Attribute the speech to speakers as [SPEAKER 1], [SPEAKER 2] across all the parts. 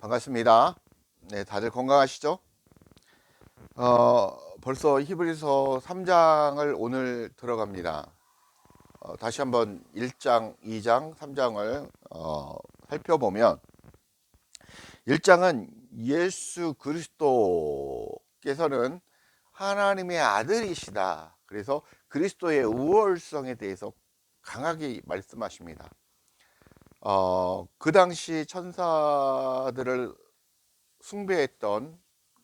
[SPEAKER 1] 반갑습니다. 네, 다들 건강하시죠? 벌써 히브리서 3장을 오늘 들어갑니다. 다시 한번 1장, 2장, 3장을 살펴보면 1장은 예수 그리스도께서는 하나님의 아들이시다. 그래서 그리스도의 우월성에 대해서 강하게 말씀하십니다. 그 당시 천사들을 숭배했던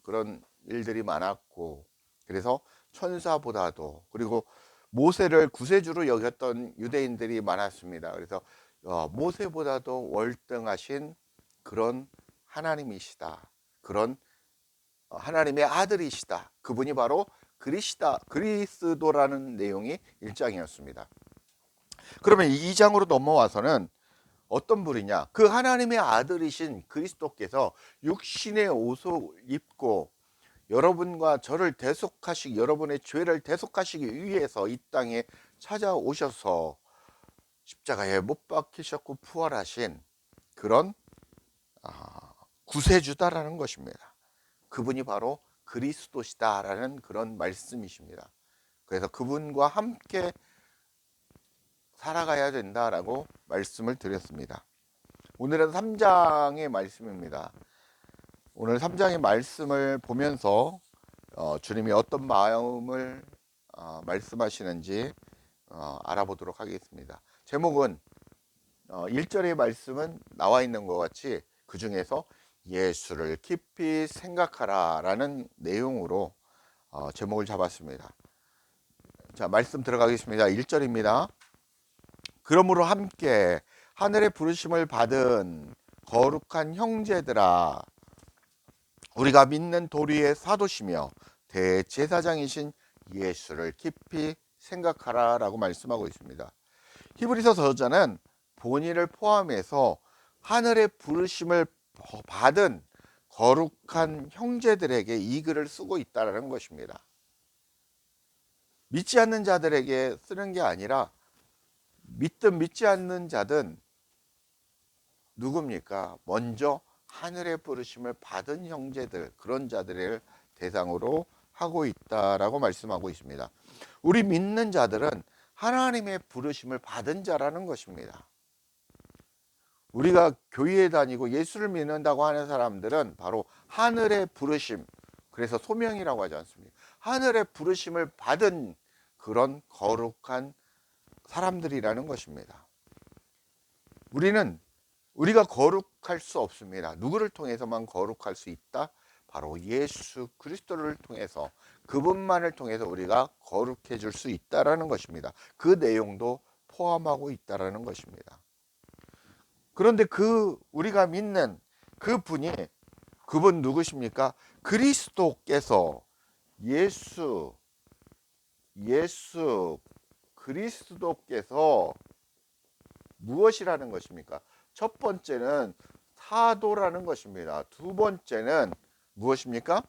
[SPEAKER 1] 그런 일들이 많았고, 그래서 천사보다도, 그리고 모세를 구세주로 여겼던 유대인들이 많았습니다. 그래서 모세보다도 월등하신 그런 하나님이시다, 그런 하나님의 아들이시다, 그분이 바로 그리스도라는 내용이 1장이었습니다. 그러면 2장으로 넘어와서는 어떤 분이냐? 그 하나님의 아들이신 그리스도께서 육신의 옷을 입고 여러분과 저를 대속하시기, 여러분의 죄를 대속하시기 위해서 이 땅에 찾아오셔서 십자가에 못 박히셨고 부활하신 그런 구세주다라는 것입니다. 그분이 바로 그리스도시다라는 그런 말씀이십니다. 그래서 그분과 함께 살아가야 된다라고 말씀을 드렸습니다. 오늘은 3장의 말씀입니다. 오늘 3장의 말씀을 보면서 주님이 어떤 마음을 말씀하시는지 알아보도록 하겠습니다. 제목은 1절의 말씀은 나와 있는 것 같이 그 중에서 예수를 깊이 생각하라 라는 내용으로 제목을 잡았습니다. 자, 말씀 들어가겠습니다. 1절입니다. 그러므로 함께 하늘의 부르심을 받은 거룩한 형제들아, 우리가 믿는 도리의 사도시며 대제사장이신 예수를 깊이 생각하라 라고 말씀하고 있습니다. 히브리서 저자는 본인을 포함해서 하늘의 부르심을 받은 거룩한 형제들에게 이 글을 쓰고 있다는 것입니다. 믿지 않는 자들에게 쓰는 게 아니라 믿든 믿지 않는 자든 누굽니까? 먼저 하늘의 부르심을 받은 형제들, 그런 자들을 대상으로 하고 있다라고 말씀하고 있습니다. 우리 믿는 자들은 하나님의 부르심을 받은 자라는 것입니다. 우리가 교회에 다니고 예수를 믿는다고 하는 사람들은 바로 하늘의 부르심, 그래서 소명이라고 하지 않습니까? 하늘의 부르심을 받은 그런 거룩한 사람들이라는 것입니다. 우리가 거룩할 수 없습니다. 누구를 통해서만 거룩할 수 있다? 바로 예수 그리스도를 통해서, 그분만을 통해서 우리가 거룩해 줄 수 있다라는 것입니다. 그 내용도 포함하고 있다라는 것입니다. 그런데 우리가 믿는 그분 누구십니까? 그리스도께서 예수 그리스도께서 무엇이라는 것입니까? 첫 번째는 사도라는 것입니다. 두 번째는 무엇입니까?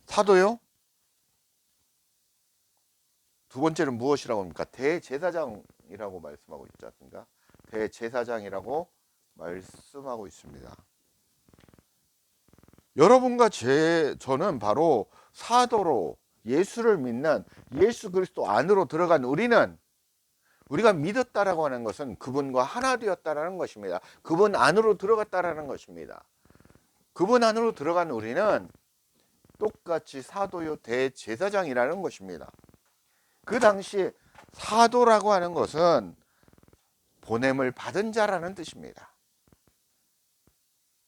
[SPEAKER 1] 사도요? 두 번째는 무엇이라고 합니까? 대제사장이라고 말씀하고 있지 않습니까? 대제사장이라고 말씀하고 있습니다. 여러분과 저는 바로 사도로 예수를 믿는 예수 그리스도 안으로 들어간 우리가 믿었다라고 하는 것은 그분과 하나 되었다라는 것입니다. 그분 안으로 들어갔다라는 것입니다. 그분 안으로 들어간 우리는 똑같이 사도요 대제사장이라는 것입니다. 그 당시 사도라고 하는 것은 보냄을 받은 자라는 뜻입니다.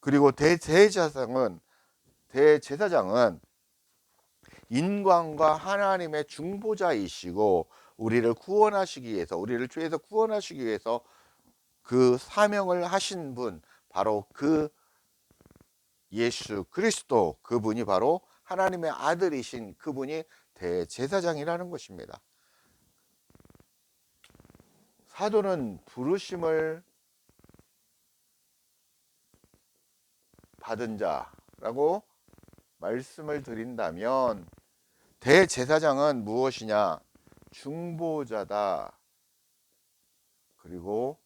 [SPEAKER 1] 그리고 대제사장은 인간과 하나님의 중보자이시고 우리를 구원하시기 위해서, 우리를 죄에서 구원하시기 위해서 그 사명을 하신 분, 바로 그 예수 그리스도, 그분이 바로 하나님의 아들이신 그분이 대제사장이라는 것입니다. 사도는 부르심을 받은 자라고 말씀을 드린다면, 대제사장은 무엇이냐? 중보자다. 그리고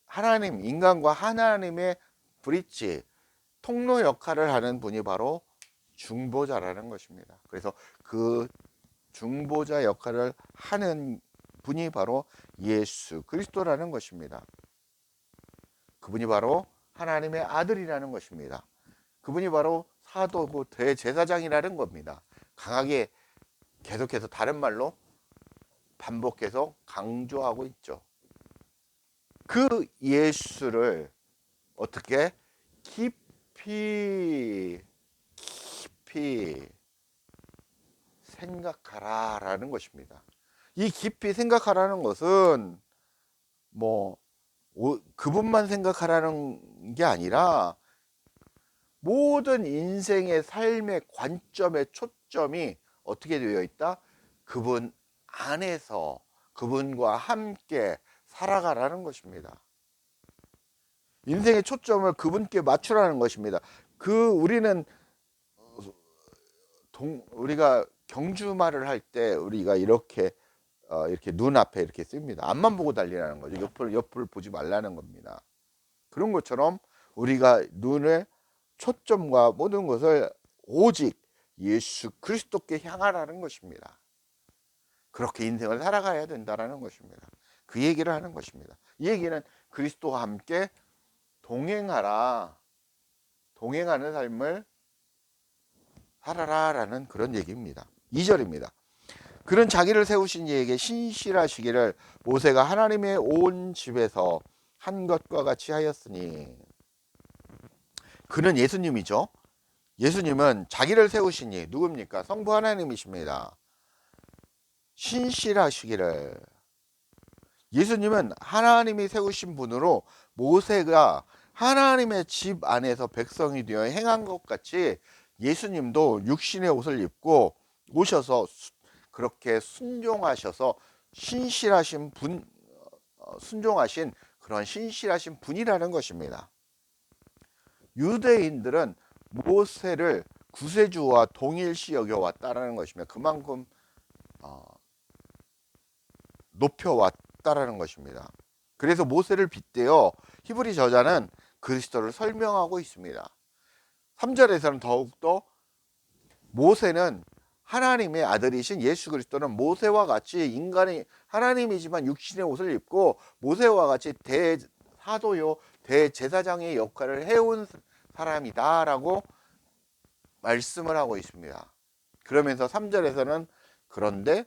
[SPEAKER 1] 하나님, 인간과 하나님의 브릿지, 통로 역할을 하는 분이 바로 중보자라는 것입니다. 그래서 그 중보자 역할을 하는 분이 바로 예수 그리스도라는 것입니다. 그분이 바로 하나님의 아들이라는 것입니다. 그분이 바로 사도고 대제사장이라는 겁니다. 강하게 계속해서 다른 말로 반복해서 강조하고 있죠. 그 예수를 어떻게 깊이 생각하라라는 것입니다. 이 깊이 생각하라는 것은 뭐 그분만 생각하라는 게 아니라 모든 인생의 삶의 관점의 초점이 어떻게 되어 있다? 그분 안에서 그분과 함께 살아가라는 것입니다. 인생의 초점을 그분께 맞추라는 것입니다. 우리는 우리가 경주말을 할 때 우리가 이렇게 눈앞에 이렇게 씁니다. 앞만 보고 달리라는 거죠. 옆을 보지 말라는 겁니다. 그런 것처럼 우리가 눈의 초점과 모든 것을 오직 예수 그리스도께 향하라는 것입니다. 그렇게 인생을 살아가야 된다는 것입니다. 그 얘기를 하는 것입니다. 이 얘기는 그리스도와 함께 동행하는 삶을 살아라라는 그런 얘기입니다. 2절입니다. 그는 자기를 세우신 이에게 신실하시기를 모세가 하나님의 온 집에서 한 것과 같이 하였으니. 그는 예수님이죠. 예수님은 자기를 세우신 이 누굽니까? 성부 하나님이십니다. 신실하시기를. 예수님은 하나님이 세우신 분으로 모세가 하나님의 집 안에서 백성이 되어 행한 것 같이 예수님도 육신의 옷을 입고 오셔서 그렇게 순종하셔서 신실하신 순종하신 그런 신실하신 분이라는 것입니다. 유대인들은 모세를 구세주와 동일시 여겨왔다라는 것입니다. 그만큼 높여왔다라는 것입니다. 그래서 모세를 빗대어 히브리 저자는 그리스도를 설명하고 있습니다. 3절에서는 더욱더 모세는 하나님의 아들이신 예수 그리스도는 모세와 같이 인간이 하나님이지만 육신의 옷을 입고 모세와 같이 대사도요 대제사장의 역할을 해온 사람이다 라고 말씀을 하고 있습니다. 그러면서 3절에서는 그런데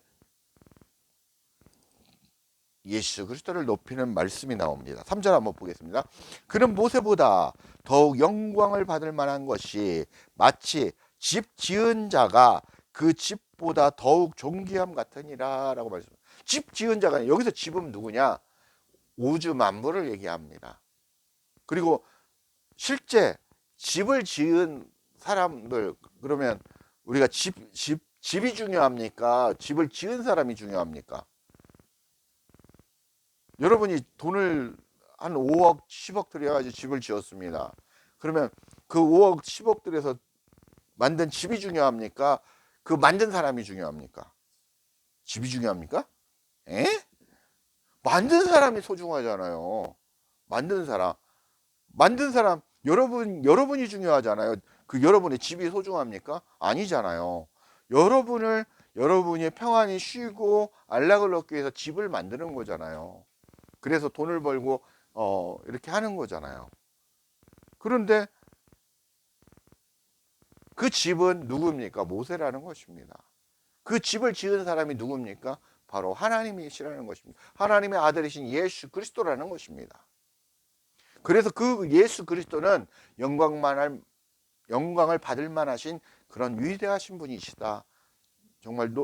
[SPEAKER 1] 예수 그리스도를 높이는 말씀이 나옵니다. 3절 한번 보겠습니다. 그는 모세보다 더욱 영광을 받을 만한 것이 마치 집 지은 자가 그 집보다 더욱 존귀함 같으니라 라고 말씀합니다. 집 지은 자가 여기서 집은 누구냐? 우주 만물을 얘기합니다. 그리고 실제 집을 지은 사람들, 그러면 우리가 집이 중요합니까? 집을 지은 사람이 중요합니까? 여러분이 돈을 한 5억, 10억 들여가지고 집을 지었습니다. 그러면 그 5억, 10억 들여서 만든 집이 중요합니까? 그 만든 사람이 중요합니까? 집이 중요합니까? 에? 만든 사람이 소중하잖아요. 만든 사람, 여러분이 중요하잖아요. 그 여러분의 집이 소중합니까? 아니잖아요. 여러분이 평안히 쉬고 안락을 얻기 위해서 집을 만드는 거잖아요. 그래서 돈을 벌고 이렇게 하는 거잖아요. 그런데 그 집은 누굽니까? 모세라는 것입니다. 그 집을 지은 사람이 누굽니까? 바로 하나님이시라는 것입니다. 하나님의 아들이신 예수 그리스도라는 것입니다. 그래서 그 예수 그리스도는 영광을 받을 만하신 그런 위대하신 분이시다. 정말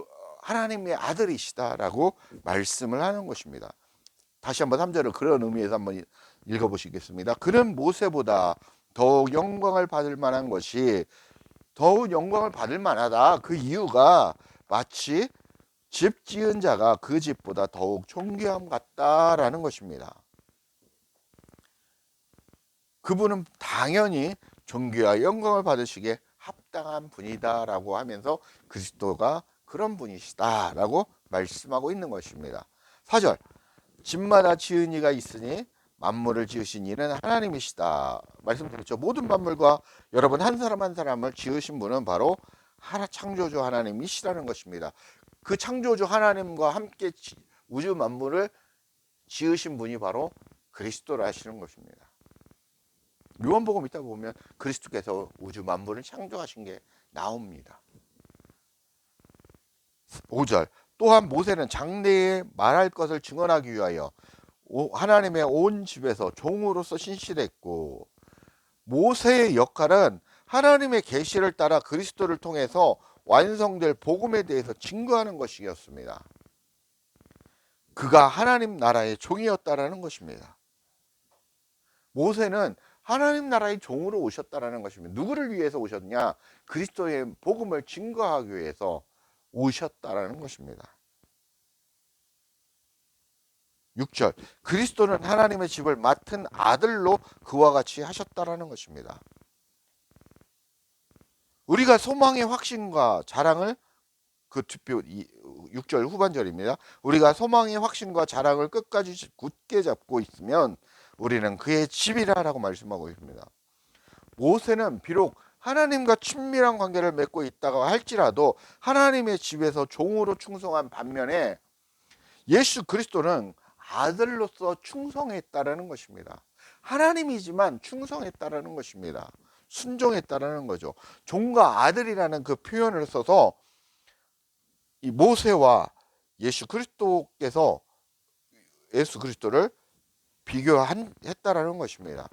[SPEAKER 1] 하나님의 아들이시다라고 말씀을 하는 것입니다. 다시 한번 3절을 그런 의미에서 한번 읽어보시겠습니다. 그는 모세보다 더욱 영광을 받을 만한 것이 더욱 영광을 받을 만하다. 그 이유가 마치 집 지은 자가 그 집보다 더욱 존귀함 같다라는 것입니다. 그분은 당연히 존귀와 영광을 받으시기에 합당한 분이다라고 하면서 그리스도가 그런 분이시다라고 말씀하고 있는 것입니다. 4절 집마다 지은 이가 있으니 만물을 지으신 이는 하나님이시다 말씀드렸죠. 모든 만물과 여러분 한 사람 한 사람을 지으신 분은 바로 창조주 하나님이시라는 것입니다. 그 창조주 하나님과 함께 우주 만물을 지으신 분이 바로 그리스도라 하시는 것입니다. 요한복음 있다 보면 그리스도께서 우주 만물을 창조하신 게 나옵니다. 5절 또한 모세는 장래에 말할 것을 증언하기 위하여 하나님의 온 집에서 종으로서 신실했고, 모세의 역할은 하나님의 계시를 따라 그리스도를 통해서 완성될 복음에 대해서 증거하는 것이었습니다. 그가 하나님 나라의 종이었다라는 것입니다. 모세는 하나님 나라의 종으로 오셨다라는 것입니다. 누구를 위해서 오셨냐? 그리스도의 복음을 증거하기 위해서 오셨다라는 것입니다. 6절 그리스도는 하나님의 집을 맡은 아들로 그와 같이 하셨다라는 것입니다. 우리가 소망의 확신과 자랑을 6절 후반절입니다. 우리가 소망의 확신과 자랑을 끝까지 굳게 잡고 있으면 우리는 그의 집이라고 말씀하고 있습니다. 모세는 비록 하나님과 친밀한 관계를 맺고 있다고 할지라도 하나님의 집에서 종으로 충성한 반면에 예수 그리스도는 아들로서 충성했다라는 것입니다. 하나님이지만 충성했다라는 것입니다. 순종했다라는 거죠. 종과 아들이라는 그 표현을 써서 이 모세와 예수 그리스도를 비교했다라는 것입니다.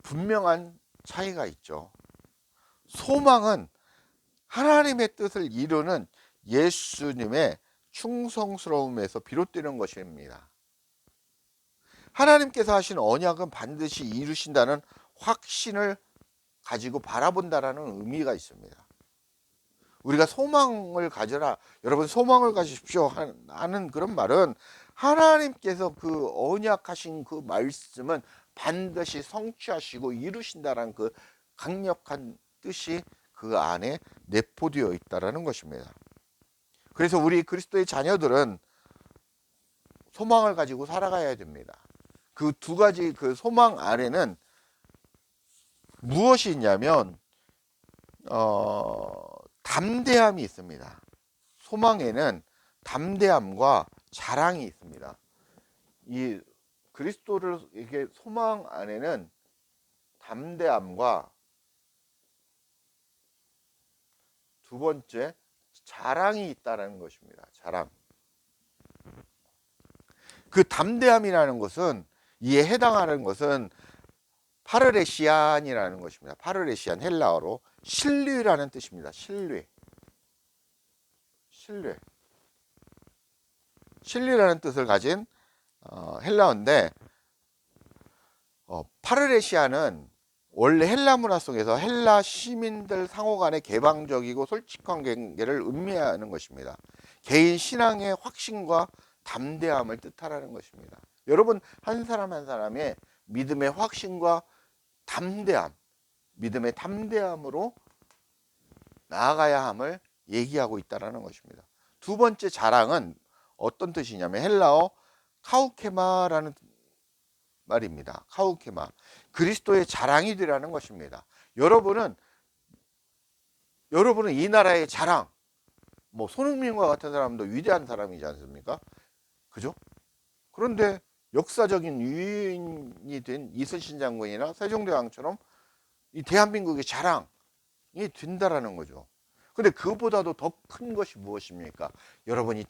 [SPEAKER 1] 분명한 차이가 있죠. 소망은 하나님의 뜻을 이루는 예수님의 충성스러움에서 비롯되는 것입니다. 하나님께서 하신 언약은 반드시 이루신다는 확신을 가지고 바라본다라는 의미가 있습니다. 우리가 소망을 가져라, 여러분 소망을 가지십시오 하는 그런 말은 하나님께서 그 언약하신 그 말씀은 반드시 성취하시고 이루신다라는 그 강력한 뜻이 그 안에 내포되어 있다라는 것입니다. 그래서 우리 그리스도의 자녀들은 소망을 가지고 살아가야 됩니다. 그 두 가지 그 소망 안에는 무엇이 있냐면 담대함이 있습니다. 소망에는 담대함과 자랑이 있습니다. 이 그리스도를 이게 소망 안에는 담대함과 두 번째 자랑이 있다는 것입니다. 자랑. 그 담대함이라는 것은 이에 해당하는 것은 파르레시안이라는 것입니다. 파르레시안 헬라어로 신뢰라는 뜻입니다. 신뢰라는 뜻을 가진 헬라어인데 파르레시아는 원래 헬라 문화 속에서 헬라 시민들 상호 간의 개방적이고 솔직한 관계를 의미하는 것입니다. 개인 신앙의 확신과 담대함을 뜻하라는 것입니다. 여러분 한 사람 한 사람의 믿음의 확신과 담대함, 믿음의 담대함으로 나아가야 함을 얘기하고 있다는 것입니다. 두 번째 자랑은 어떤 뜻이냐면 헬라어 카우케마라는 말입니다. 카우케마. 그리스도의 자랑이 되라는 것입니다. 여러분은 이 나라의 자랑, 뭐 손흥민과 같은 사람도 위대한 사람이지 않습니까? 그죠? 그런데 역사적인 유인이 된 이순신 장군이나 세종대왕처럼 이 대한민국의 자랑이 된다라는 거죠. 근데 그보다도 더 큰 것이 무엇입니까? 여러분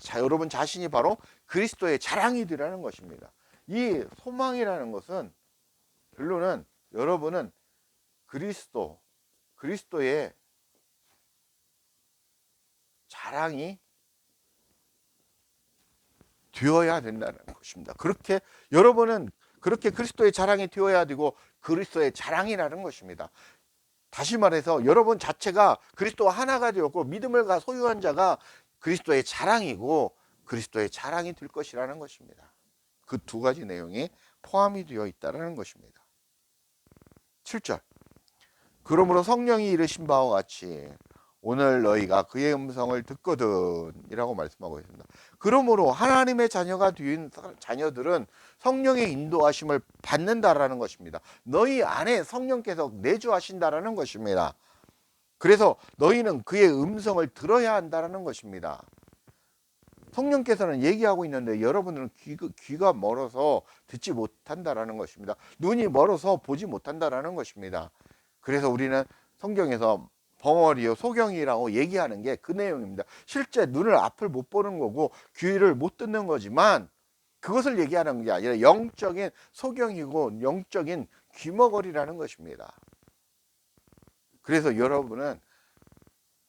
[SPEAKER 1] 자신이 바로 그리스도의 자랑이 되라는 것입니다. 이 소망이라는 것은 결론은 여러분은 그리스도의 자랑이 되어야 된다는 것입니다. 여러분은 그렇게 그리스도의 자랑이 되어야 되고 그리스도의 자랑이라는 것입니다. 다시 말해서 여러분 자체가 그리스도와 하나가 되었고 믿음을 소유한 자가 그리스도의 자랑이고 그리스도의 자랑이 될 것이라는 것입니다. 그 두 가지 내용이 포함이 되어 있다는 것입니다. 7절 그러므로 성령이 이르신 바와 같이 오늘 너희가 그의 음성을 듣거든 이라고 말씀하고 있습니다. 그러므로 하나님의 자녀가 된 자녀들은 성령의 인도하심을 받는다라는 것입니다. 너희 안에 성령께서 내주하신다라는 것입니다. 그래서 너희는 그의 음성을 들어야 한다라는 것입니다. 성령께서는 얘기하고 있는데 여러분들은 귀가 멀어서 듣지 못한다라는 것입니다. 눈이 멀어서 보지 못한다라는 것입니다. 그래서 우리는 성경에서 벙어리요 소경이라고 얘기하는 게 그 내용입니다. 실제 눈을 앞을 못 보는 거고 귀를 못 듣는 거지만 그것을 얘기하는 게 아니라 영적인 소경이고 영적인 귀머거리라는 것입니다. 그래서 여러분은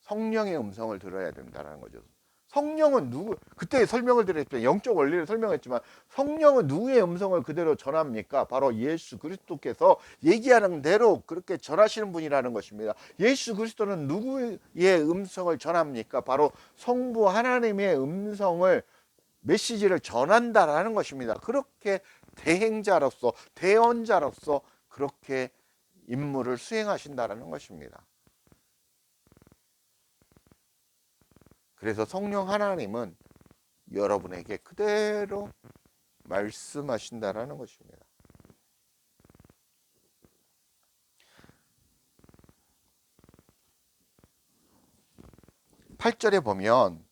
[SPEAKER 1] 성령의 음성을 들어야 된다는 거죠. 성령은 누구, 그때 설명을 드렸죠. 영적 원리를 설명했지만 성령은 누구의 음성을 그대로 전합니까? 바로 예수 그리스도께서 얘기하는 대로 그렇게 전하시는 분이라는 것입니다. 예수 그리스도는 누구의 음성을 전합니까? 바로 성부 하나님의 음성을, 메시지를 전한다라는 것입니다. 그렇게 대행자로서, 대언자로서 그렇게 임무를 수행하신다라는 것입니다. 그래서 성령 하나님은 여러분에게 그대로 말씀하신다라는 것입니다. 8절에 보면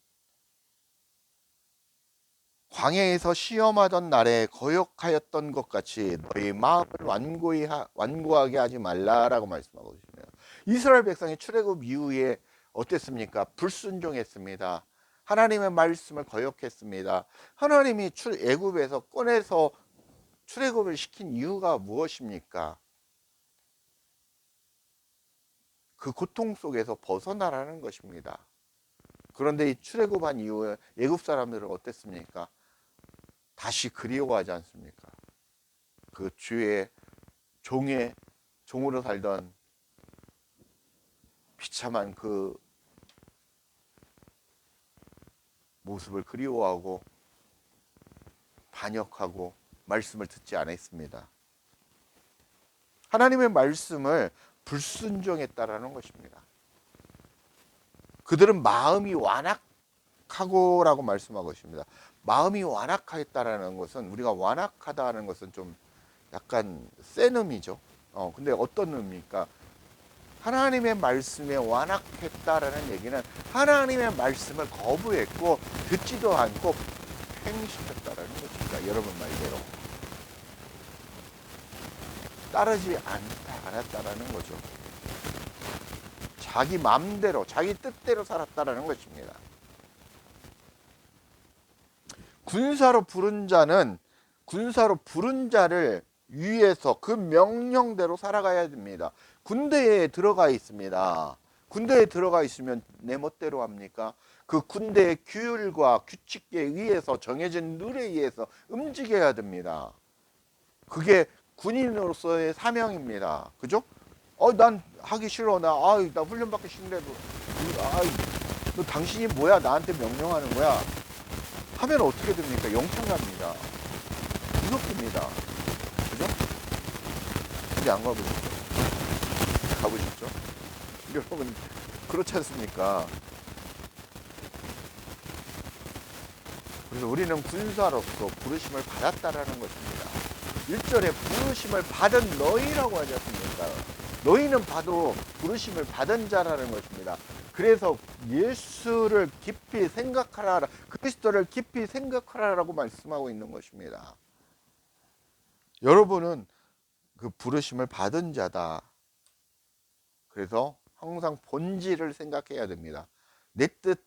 [SPEAKER 1] 광야에서 시험하던 날에 거역하였던 것 같이 너희 마음을 완고하게 하지 말라라고 말씀하고 있습니다. 이스라엘 백성이 출애굽 이후에 어땠습니까? 불순종했습니다. 하나님의 말씀을 거역했습니다. 하나님이 애굽에서 꺼내서 출애굽을 시킨 이유가 무엇입니까? 그 고통 속에서 벗어나라는 것입니다. 그런데 이 출애굽한 이후에 애굽 사람들은 어땠습니까? 다시 그리워하지 않습니까? 그 주의 종으로 살던 비참한 그 모습을 그리워하고 반역하고 말씀을 듣지 않았습니다. 하나님의 말씀을 불순종했다라는 것입니다. 그들은 마음이 완악하고라고 말씀하고 있습니다. 마음이 완악하였다라는 것은, 우리가 완악하다는 것은 좀 약간 센 의미죠. 근데 어떤 의미입니까? 하나님의 말씀에 완악했다라는 얘기는 하나님의 말씀을 거부했고 듣지도 않고 행시켰다라는 것입니다. 여러분 말대로 따르지 않았다라는 거죠. 자기 마음대로, 자기 뜻대로 살았다라는 것입니다. 군사로 부른 자를 위해서 그 명령대로 살아가야 됩니다. 군대에 들어가 있습니다. 군대에 들어가 있으면 내 멋대로 합니까? 그 군대의 규율과 규칙에 의해서, 정해진 룰에 의해서 움직여야 됩니다. 그게 군인으로서의 사명입니다. 그죠? 난 하기 싫어. 나 훈련 받기 싫은데도, 너 당신이 뭐야? 나한테 명령하는 거야? 하면 어떻게 됩니까? 영창 갑니다. 무섭습니다. 그죠? 근데 안 가보셨죠? 가보셨죠? 여러분, 그렇지 않습니까? 그래서 우리는 군사로서 부르심을 받았다라는 것입니다. 1절에 부르심을 받은 너희라고 하지 않습니까? 너희는 봐도 부르심을 받은 자라는 것입니다. 그래서 예수를 깊이 생각하라, 그리스도를 깊이 생각하라라고 말씀하고 있는 것입니다. 여러분은 그 부르심을 받은 자다. 그래서 항상 본질을 생각해야 됩니다. 내 뜻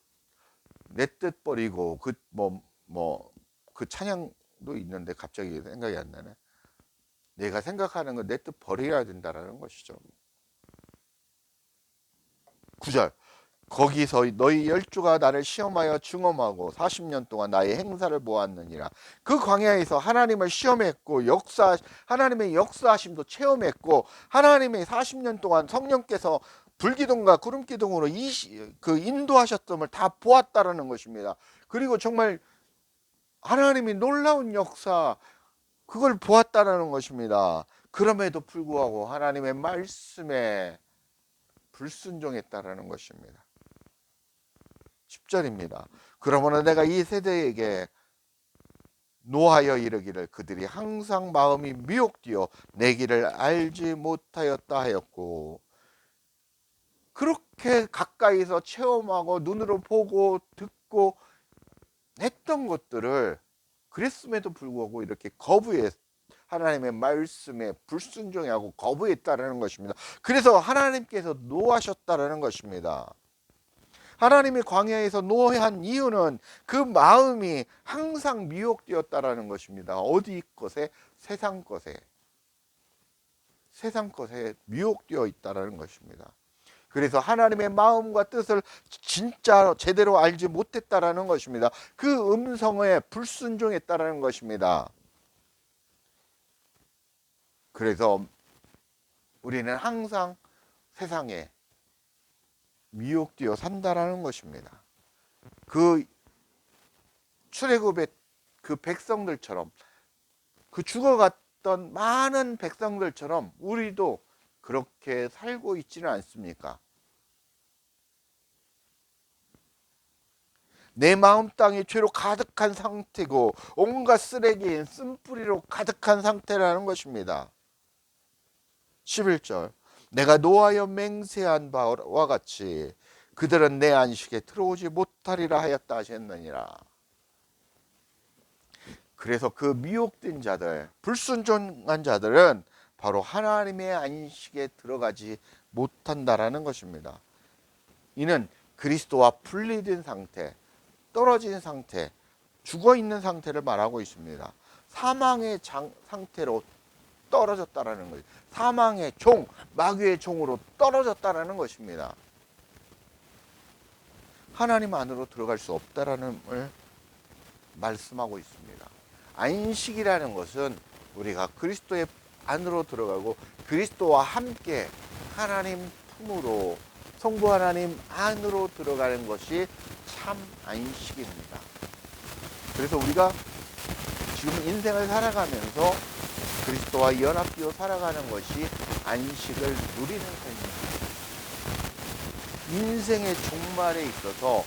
[SPEAKER 1] 버리고 그 찬양도 있는데 갑자기 생각이 안 나네. 내가 생각하는 건 내 뜻 버려야 된다라는 것이죠. 9절 거기서 너희 10주가 나를 시험하여 증험하고 40년 동안 나의 행사를 보았느니라. 그 광야에서 하나님을 시험했고 하나님의 역사하심도 체험했고 하나님의 40년 동안 성령께서 불기둥과 구름기둥으로 인도하셨음을 다 보았다라는 것입니다. 그리고 정말 하나님이 놀라운 역사, 그걸 보았다라는 것입니다. 그럼에도 불구하고 하나님의 말씀에 불순종했다라는 것입니다. 10절입니다. 그러므로 내가 이 세대에게 노하여 이르기를 그들이 항상 마음이 미혹되어 내 길을 알지 못하였다 하였고, 그렇게 가까이서 체험하고 눈으로 보고 듣고 했던 것들을 그랬음에도 불구하고 이렇게 하나님의 말씀에 불순종하고 거부했다라는 것입니다. 그래서 하나님께서 노하셨다라는 것입니다. 하나님이 광야에서 노한 이유는 그 마음이 항상 미혹되었다라는 것입니다. 어디 것에? 세상 것에 미혹되어 있다라는 것입니다. 그래서 하나님의 마음과 뜻을 진짜로 제대로 알지 못했다라는 것입니다. 그 음성에 불순종했다라는 것입니다. 그래서 우리는 항상 세상에 미혹되어 산다라는 것입니다. 그 출애굽의 그 백성들처럼, 그 죽어갔던 많은 백성들처럼 우리도 그렇게 살고 있지는 않습니까? 내 마음 땅이 죄로 가득한 상태고 온갖 쓰레기인 쓴뿌리로 가득한 상태라는 것입니다. 11절, 내가 노하여 맹세한 바와 같이 그들은 내 안식에 들어오지 못하리라 하였다 하셨느니라. 그래서 그 미혹된 자들, 불순종한 자들은 바로 하나님의 안식에 들어가지 못한다라는 것입니다. 이는 그리스도와 분리된 상태, 떨어진 상태, 죽어있는 상태를 말하고 있습니다. 사망의 상태로 떨어졌다라는 거예요. 사망의 종, 마귀의 종으로 떨어졌다라는 것입니다. 하나님 안으로 들어갈 수 없다라는 걸 말씀하고 있습니다. 안식이라는 것은 우리가 그리스도의 안으로 들어가고 그리스도와 함께 하나님 품으로, 성부 하나님 안으로 들어가는 것이 참 안식입니다. 그래서 우리가 지금 인생을 살아가면서 그리스도와 연합되어 살아가는 것이 안식을 누리는 삶입니다. 인생의 종말에 있어서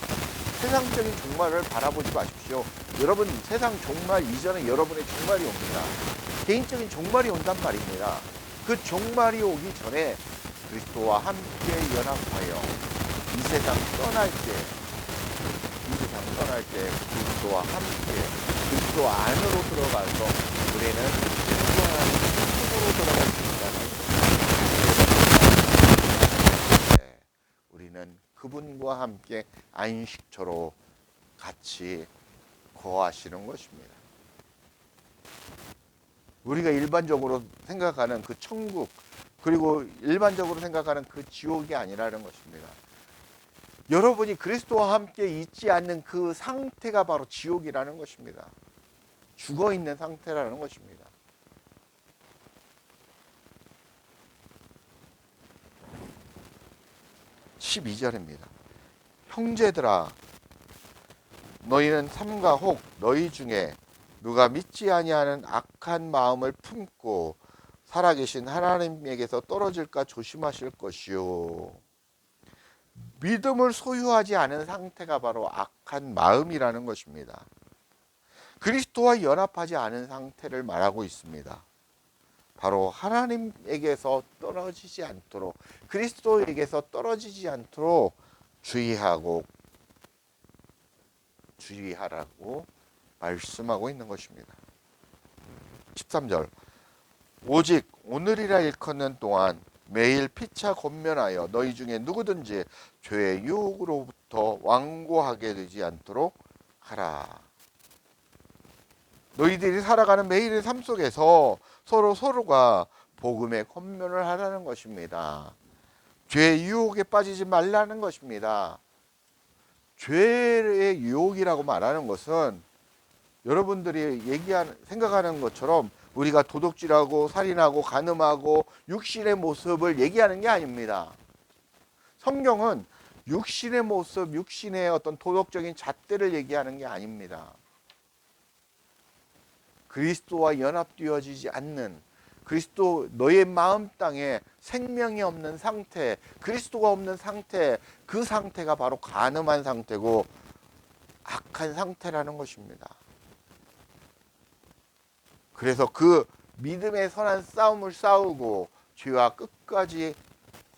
[SPEAKER 1] 세상적인 종말을 바라보지 마십시오. 여러분, 세상 종말 이전에 여러분의 종말이 옵니다. 개인적인 종말이 온단 말입니다. 그 종말이 오기 전에 그리스도와 함께 연합하여 이 세상 떠날 때 그리스도와 함께 그리스도 안으로 들어가서 우리는 그리스도 하나님 품으로 들어갈 수 있다는 것입니다. 우리는 그분과 함께 안식처로 같이 거하시는 것입니다. 우리가 일반적으로 생각하는 그 천국, 그리고 일반적으로 생각하는 그 지옥이 아니라는 것입니다. 여러분이 그리스도와 함께 있지 않는 그 상태가 바로 지옥이라는 것입니다. 죽어있는 상태라는 것입니다. (12절입니다) 형제들아, 너희는 삼가 혹 너희 중에 누가 믿지 아니하는 악한 마음을 품고 살아계신 하나님에게서 떨어질까 조심하실 것이요. 믿음을 소유하지 않은 상태가 바로 악한 마음이라는 것입니다. 그리스도와 연합하지 않은 상태를 말하고 있습니다. 바로 하나님에게서 떨어지지 않도록, 그리스도에게서 떨어지지 않도록 주의하라고 말씀하고 있는 것입니다. 13절, 오직 오늘이라 일컫는 동안 매일 피차 권면하여 너희 중에 누구든지 죄의 유혹으로부터 완고하게 되지 않도록 하라. 너희들이 살아가는 매일의 삶 속에서 서로가 복음의 권면을 하라는 것입니다. 죄의 유혹에 빠지지 말라는 것입니다. 죄의 유혹이라고 말하는 것은 여러분들이 생각하는 것처럼 우리가 도둑질하고 살인하고 간음하고 육신의 모습을 얘기하는 게 아닙니다. 성경은 육신의 모습, 육신의 어떤 도덕적인 잣대를 얘기하는 게 아닙니다. 그리스도와 연합되어지지 않는 그리스도 너의 마음 땅에 생명이 없는 상태, 그리스도가 없는 상태, 그 상태가 바로 간음한 상태고 악한 상태라는 것입니다. 그래서 그 믿음의 선한 싸움을 싸우고 죄와 끝까지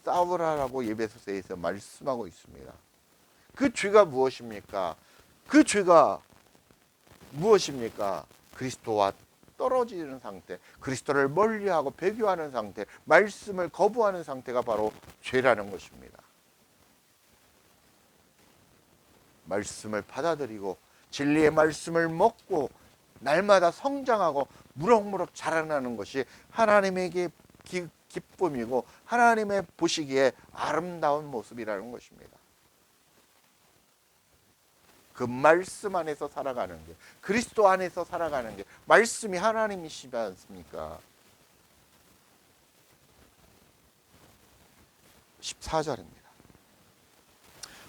[SPEAKER 1] 싸우라라고 에베소서에서 말씀하고 있습니다. 그 죄가 무엇입니까? 그 죄가 무엇입니까? 그리스도와 떨어지는 상태, 그리스도를 멀리하고 배교하는 상태, 말씀을 거부하는 상태가 바로 죄라는 것입니다. 말씀을 받아들이고 진리의 말씀을 먹고 날마다 성장하고 무럭무럭 자라나는 것이 하나님에게 기쁨이고 하나님의 보시기에 아름다운 모습이라는 것입니다. 그 말씀 안에서 살아가는 게, 그리스도 안에서 살아가는 게, 말씀이 하나님이시지 않습니까? 14절입니다.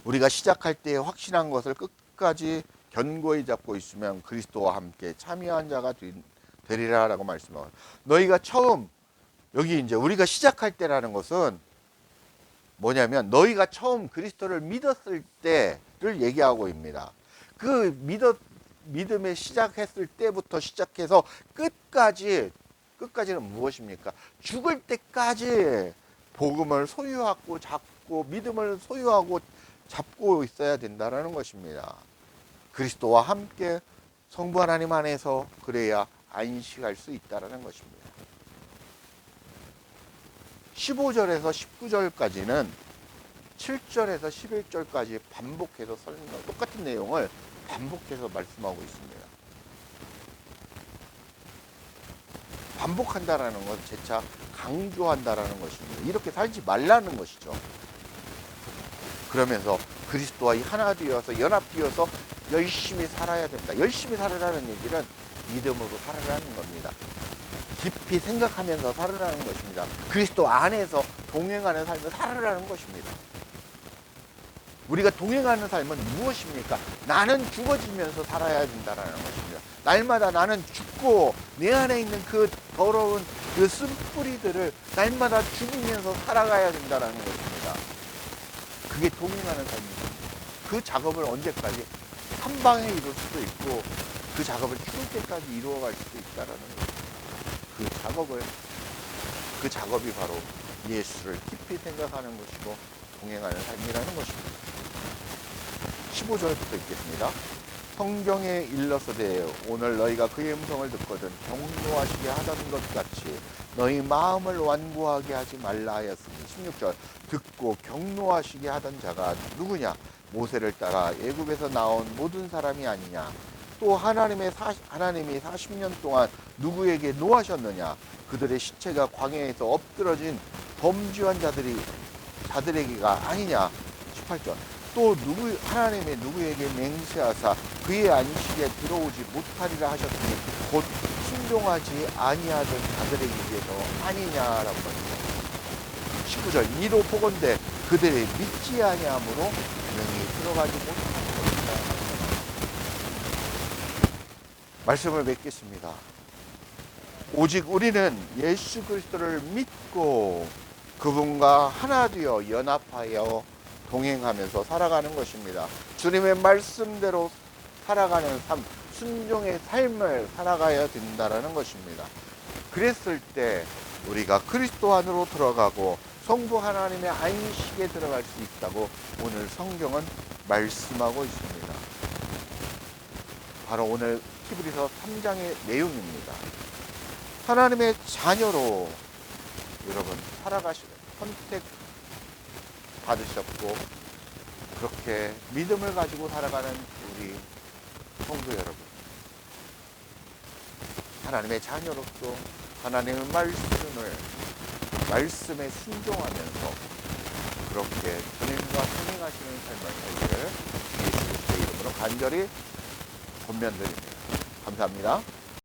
[SPEAKER 1] 우리가 시작할 때 확신한 것을 끝까지 견고히 잡고 있으면 그리스도와 함께 참여한 자가 되리라라고 말씀하고, 너희가 처음, 여기 이제 우리가 시작할 때라는 것은 뭐냐면 너희가 처음 그리스도를 믿었을 때를 얘기하고 있습니다. 그 믿음에 시작했을 때부터 시작해서 끝까지는 무엇입니까? 죽을 때까지 복음을 소유하고 잡고 믿음을 소유하고 잡고 있어야 된다는 것입니다. 그리스도와 함께 성부 하나님 안에서 그래야 안식할 수 있다는 것입니다. 15절에서 19절까지는 7절에서 11절까지 반복해서 똑같은 내용을 반복해서 말씀하고 있습니다. 반복한다라는 건 재차 강조한다라는 것입니다. 이렇게 살지 말라는 것이죠. 그러면서 그리스도와 하나 되어서 연합되어서 열심히 살아야 된다. 열심히 살아라는 얘기는 믿음으로 살아라는 겁니다. 깊이 생각하면서 살아라는 것입니다. 그리스도 안에서 동행하는 삶을 살아라는 것입니다. 우리가 동행하는 삶은 무엇입니까? 나는 죽어지면서 살아야 된다는 것입니다. 날마다 나는 죽고 내 안에 있는 그 더러운 그 쓴뿌리들을 날마다 죽이면서 살아가야 된다는 것입니다. 그게 동행하는 삶입니다. 그 작업을 언제까지? 한 방에 이룰 수도 있고 그 작업을 죽을 때까지 이루어갈 수도 있다는 것입니다. 그 작업이 바로 예수를 깊이 생각하는 것이고 동행하는 삶이라는 것입니다. 15절부터 읽겠습니다. 성경에 일러서되 오늘 너희가 그의 음성을 듣거든 경노하시게 하던 것 같이 너희 마음을 완고하게 하지 말라 하였으니 16절 듣고 경노하시게 하던 자가 누구냐? 모세를 따라 애굽에서 나온 모든 사람이 아니냐? 또 하나님이 40년 동안 누구에게 노하셨느냐? 그들의 시체가 광야에서 엎드러진 범죄한 자들에게가 아니냐? 18절 또 하나님의 누구에게 맹세하사 그의 안식에 들어오지 못하리라 하셨으니 곧 순종하지 아니하던 자들에게서 아니냐라고 합니다. 19절 이로 보건대 그들이 믿지 아니함으로 능히 들어가지 못하는 것이다. 말씀을 맺겠습니다. 오직 우리는 예수 그리스도를 믿고 그분과 하나 되어 연합하여 동행하면서 살아가는 것입니다. 주님의 말씀대로 살아가는 삶, 순종의 삶을 살아가야 된다는 것입니다. 그랬을 때 우리가 그리스도 안으로 들어가고 성부 하나님의 안식에 들어갈 수 있다고 오늘 성경은 말씀하고 있습니다. 바로 오늘 히브리서 3장의 내용입니다. 하나님의 자녀로 여러분 살아가시는 선택 받으셨고 그렇게 믿음을 가지고 살아가는 우리 성도 여러분, 하나님의 자녀로서 하나님의 말씀에 순종하면서 그렇게 주님과 동행하시는 삶을 살기를 예수 그리스도의 이름으로 간절히 권면드립니다. 감사합니다.